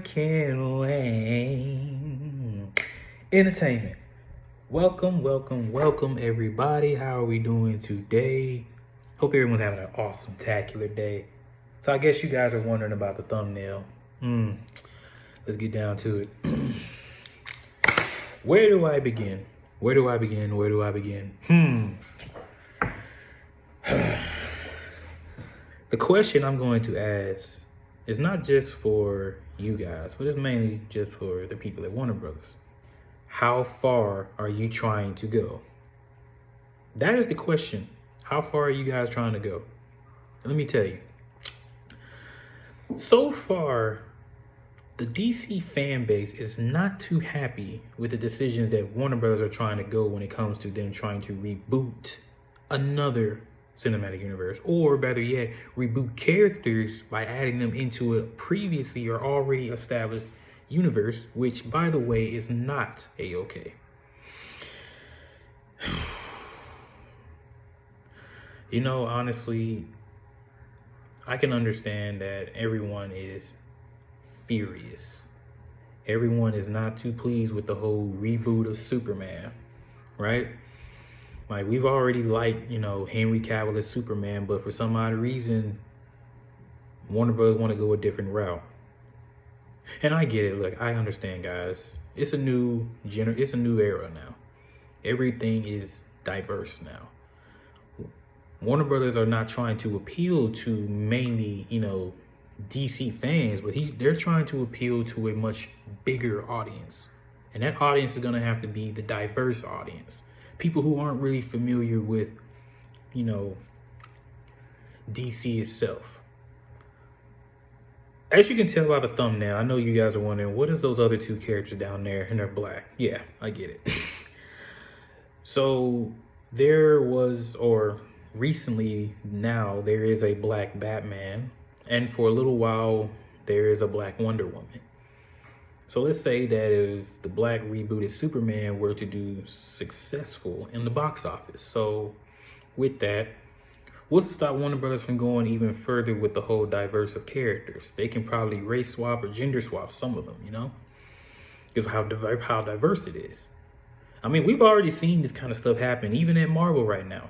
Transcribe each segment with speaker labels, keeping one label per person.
Speaker 1: can't wait. Entertainment. Welcome, everybody. How are we doing today? Hope everyone's having an awesome, tacular day. So I guess you guys are wondering about the thumbnail. Let's get down to it. Where do I begin? Where do I begin? The question I'm going to ask is not just for you guys, but it's mainly just for the people at Warner Brothers. How far are you trying to go? That is the question. How far are you guys trying to go? Let me tell you. So far, the DC fan base is not too happy with the decisions that Warner Brothers are trying to go when it comes to them trying to reboot another cinematic universe, or better yet, reboot characters by adding them into a previously or already established universe, which, by the way, is not a-okay. You know, honestly, I can understand that everyone is furious. Everyone is not too pleased with the whole reboot of Superman, right? Like, we've already liked, Henry Cavill as Superman, but for some odd reason, Warner Bros. Want to go a different route. And I get it. Look, I understand, guys. It's a new era now. Everything is diverse now. Warner Brothers are not trying to appeal to mainly, DC fans, but they're trying to appeal to a much bigger audience. And that audience is going to have to be the diverse audience. People who aren't really familiar with, DC itself. As you can tell by the thumbnail, I know you guys are wondering, what is those other two characters down there and they're black? Yeah, I get it. So recently now, there is a black Batman, and for a little while, there is a black Wonder Woman. So let's say that if the black rebooted Superman were to do successful in the box office. So with that, what's to stop Warner Brothers from going even further with the whole diverse of characters? They can probably race swap or gender swap some of them, because how diverse it is. I mean, we've already seen this kind of stuff happen, even at Marvel right now.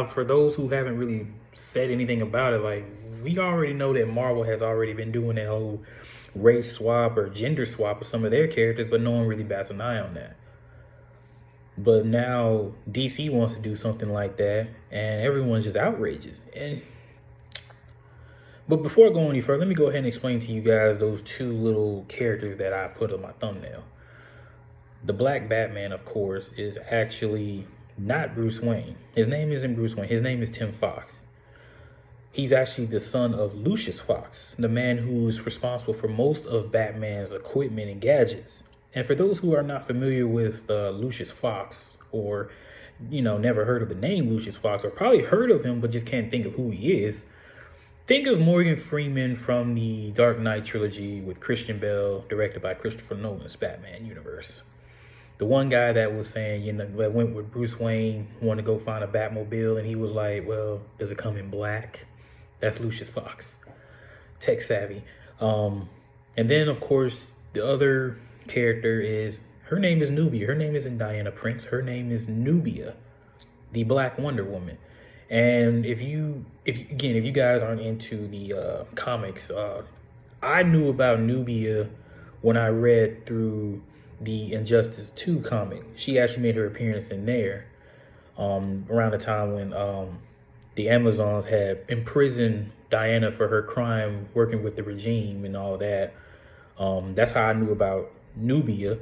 Speaker 1: For those who haven't really said anything about it, like, we already know that Marvel has already been doing that whole race swap or gender swap of some of their characters, but no one really bats an eye on that. But now DC wants to do something like that, and everyone's just outrageous. But before I go any further, let me go ahead and explain to you guys those two little characters that I put on my thumbnail. The Black Batman, of course, is actually not Bruce Wayne. His name isn't Bruce Wayne. His name is Tim Fox. He's actually the son of Lucius Fox, the man who's responsible for most of Batman's equipment and gadgets. And for those who are not familiar with Lucius Fox, or, never heard of the name Lucius Fox, or probably heard of him but just can't think of who he is, think of Morgan Freeman from the Dark Knight trilogy with Christian Bale, directed by Christopher Nolan's Batman universe. The one guy that was saying, that went with Bruce Wayne, wanted to go find a Batmobile, and he was like, well, does it come in black? That's Lucius Fox, tech savvy. And then, of course, the other character her name is Nubia. Her name isn't Diana Prince. Her name is Nubia, the Black Wonder Woman. And if you guys aren't into the comics, I knew about Nubia when I read through the Injustice 2 comic. She actually made her appearance in there around the time when the Amazons had imprisoned Diana for her crime working with the regime and all that. That's how I knew about Nubia.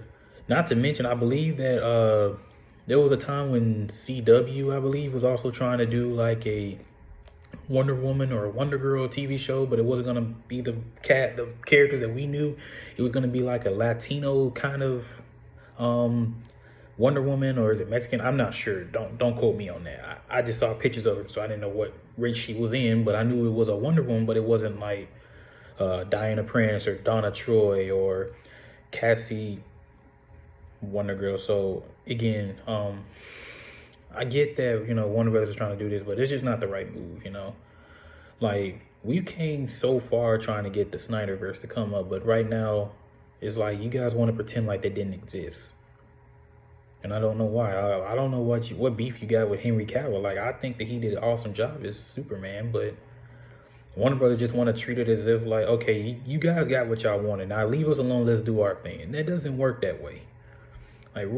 Speaker 1: Not to mention, I believe that there was a time when CW, I believe, was also trying to do like a Wonder Woman or a Wonder Girl TV show, but it wasn't going to be the characters that we knew. It was going to be like a Latino kind of Wonder Woman, or is it Mexican? I'm not sure. Don't quote me on that. I just saw pictures of her, so I didn't know what race she was in, but I knew it was a Wonder Woman, but it wasn't like Diana Prince or Donna Troy or Cassie Wonder Girl. So again, I get that, Warner Brothers is trying to do this, but it's just not the right move, Like, we came so far trying to get the Snyderverse to come up, but right now, it's like you guys want to pretend like they didn't exist. And I don't know why. I don't know what beef you got with Henry Cavill. Like, I think that he did an awesome job as Superman, but Warner Brothers just want to treat it as if, like, okay, you guys got what y'all wanted. Now leave us alone. Let's do our thing. And that doesn't work that way. Like,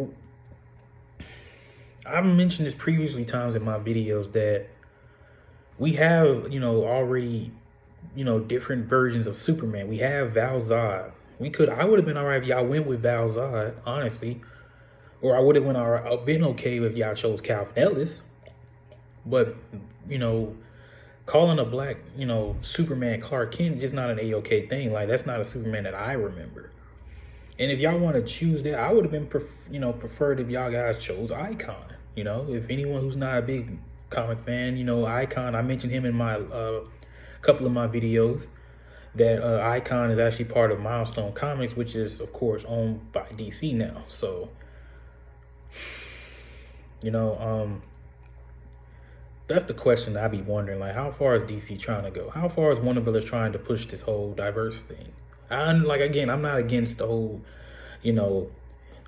Speaker 1: I've mentioned this previously times in my videos that we have, already, different versions of Superman. We have Val Zod. I would have been all right if y'all went with Val Zod, honestly. Or I would have been okay if y'all chose Calvin Ellis. But, calling a black, Superman Clark Kent is just not an A-OK thing. Like, that's not a Superman that I remember. And if y'all want to choose that, I would have been, preferred if y'all guys chose Icon. If anyone who's not a big comic fan, Icon, I mentioned him in my couple of my videos, that Icon is actually part of Milestone Comics, which is, of course, owned by DC now. So, that's the question I be wondering. Like, how far is DC trying to go? How far is Warner Brothers trying to push this whole diverse thing? I'm not against the whole,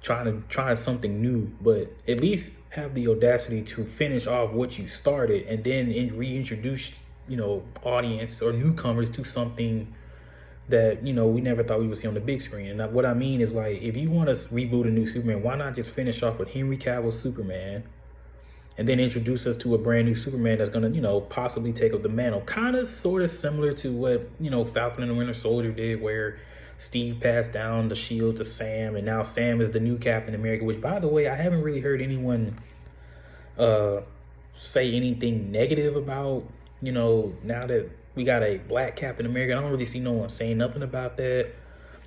Speaker 1: trying something new, but at least have the audacity to finish off what you started and then reintroduce, audience or newcomers to something that, we never thought we would see on the big screen. And what I mean is, like, if you want to reboot a new Superman, why not just finish off with Henry Cavill's Superman and then introduce us to a brand new Superman that's going to, possibly take up the mantle. Kind of, sort of similar to what, Falcon and the Winter Soldier did, where Steve passed down the shield to Sam, and now Sam is the new Captain America, which, by the way, I haven't really heard anyone say anything negative about, now that we got a black Captain America. I don't really see no one saying nothing about that.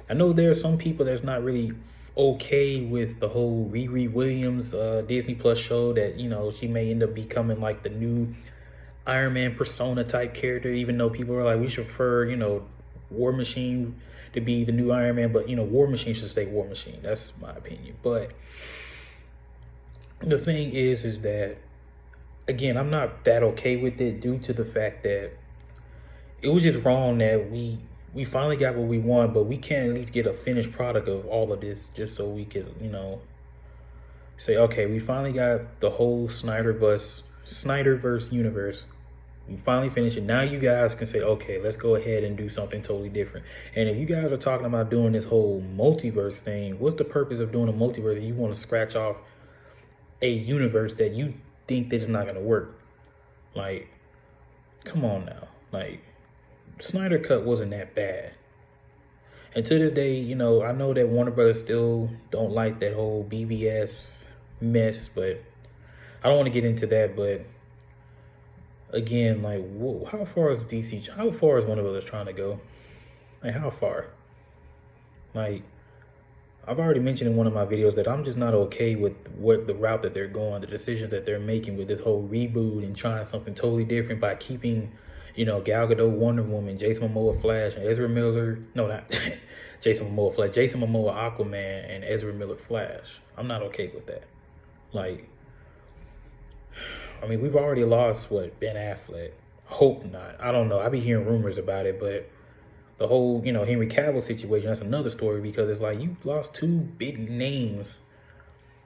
Speaker 1: I know there are some people that's not really okay with the whole Riri Williams Disney Plus show, that she may end up becoming like the new Iron Man persona type character, even though people are like, we should prefer War Machine to be the new Iron Man, but War Machine should stay War Machine. That's my opinion. But the thing is that, again, I'm not that okay with it, due to the fact that it was just wrong that we finally got what we want, but we can't at least get a finished product of all of this, just so we could, say, okay, we finally got the whole Snyderverse universe. We finally finished it. Now you guys can say, okay, let's go ahead and do something totally different. And if you guys are talking about doing this whole multiverse thing, what's the purpose of doing a multiverse if you want to scratch off a universe that you think that is not going to work? Like, come on now. Like, Snyder Cut wasn't that bad. And to this day, I know that Warner Brothers still don't like that whole BVS mess, but I don't want to get into that. But again, like, whoa, how far is Warner Brothers trying to go? Like, how far? Like, I've already mentioned in one of my videos that I'm just not okay with what the route that they're going, the decisions that they're making with this whole reboot and trying something totally different by keeping Gal Gadot, Wonder Woman, Jason Momoa, Flash, and Ezra Miller. No, not Jason Momoa, Flash. Jason Momoa, Aquaman, and Ezra Miller, Flash. I'm not okay with that. Like, I mean, we've already lost, Ben Affleck? Hope not. I don't know. I be hearing rumors about it, but the whole, Henry Cavill situation, that's another story, because it's like you lost two big names,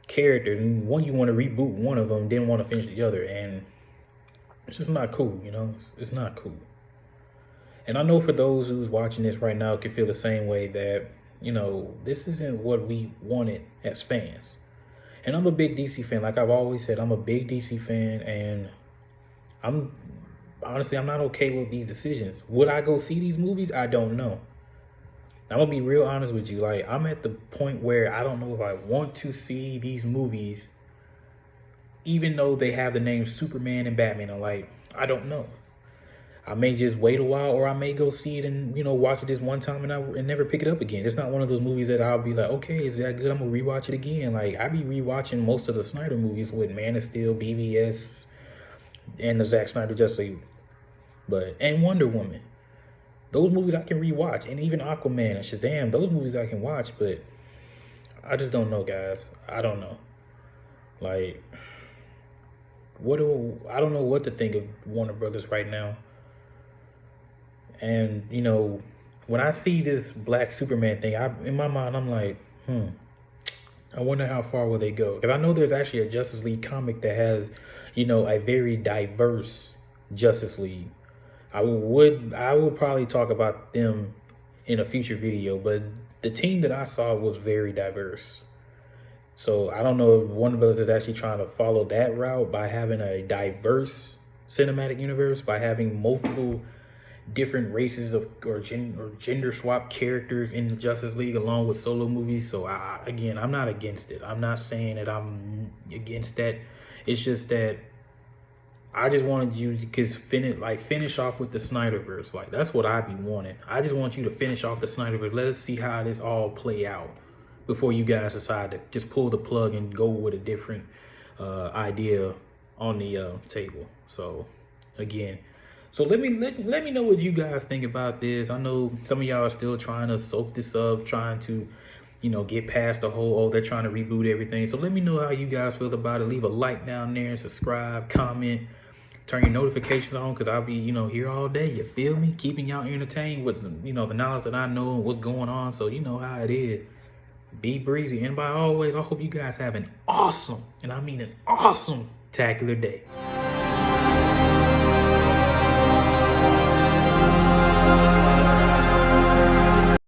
Speaker 1: characters, and one, you want to reboot one of them, didn't want to finish the other, and it's just not cool, It's not cool. And I know for those who's watching this right now can feel the same way, that, this isn't what we wanted as fans. And I'm a big DC fan. Like I've always said, I'm a big DC fan, and I'm not okay with these decisions. Would I go see these movies? I don't know. I'm going to be real honest with you. Like, I'm at the point where I don't know if I want to see these movies, even though they have the names Superman and Batman. I'm like, I don't know. I may just wait a while, or I may go see it and, watch it this one time and never pick it up again. It's not one of those movies that I'll be like, okay, is that good? I'm going to rewatch it again. Like, I be rewatching most of the Snyder movies with Man of Steel, BVS, and the Zack Snyder Justice League. And Wonder Woman. Those movies I can rewatch. And even Aquaman and Shazam, those movies I can watch. But I just don't know, guys. I don't know. Like, I don't know what to think of Warner Brothers right now. And, you know, when I see this Black Superman thing, in my mind, I'm like, I wonder how far will they go? Because I know there's actually a Justice League comic that has, you know, a very diverse Justice League. I would probably talk about them in a future video, but the team that I saw was very diverse. So I don't know if Warner Brothers is actually trying to follow that route by having a diverse cinematic universe, by having multiple different races of or gender swap characters in the Justice League along with solo movies. So again, I'm not against it. I'm not saying that I'm against that. It's just that I just wanted you to finish off with the Snyderverse. Like, that's what I be wanting. I just want you to finish off the Snyderverse. Let us see how this all play out before you guys decide to just pull the plug and go with a different idea on the table. So again, so let me know what you guys think about this. I know some of y'all are still trying to soak this up, trying to, you know, get past the whole, they're trying to reboot everything. So let me know how you guys feel about it. Leave a like down there, subscribe, comment, turn your notifications on, because I'll be, you know, here all day. You feel me? Keeping y'all entertained with, you know, the knowledge that I know and what's going on. So you know how it is. Be breezy. And by always, I hope you guys have an awesome, and I mean an awesome, tacular day.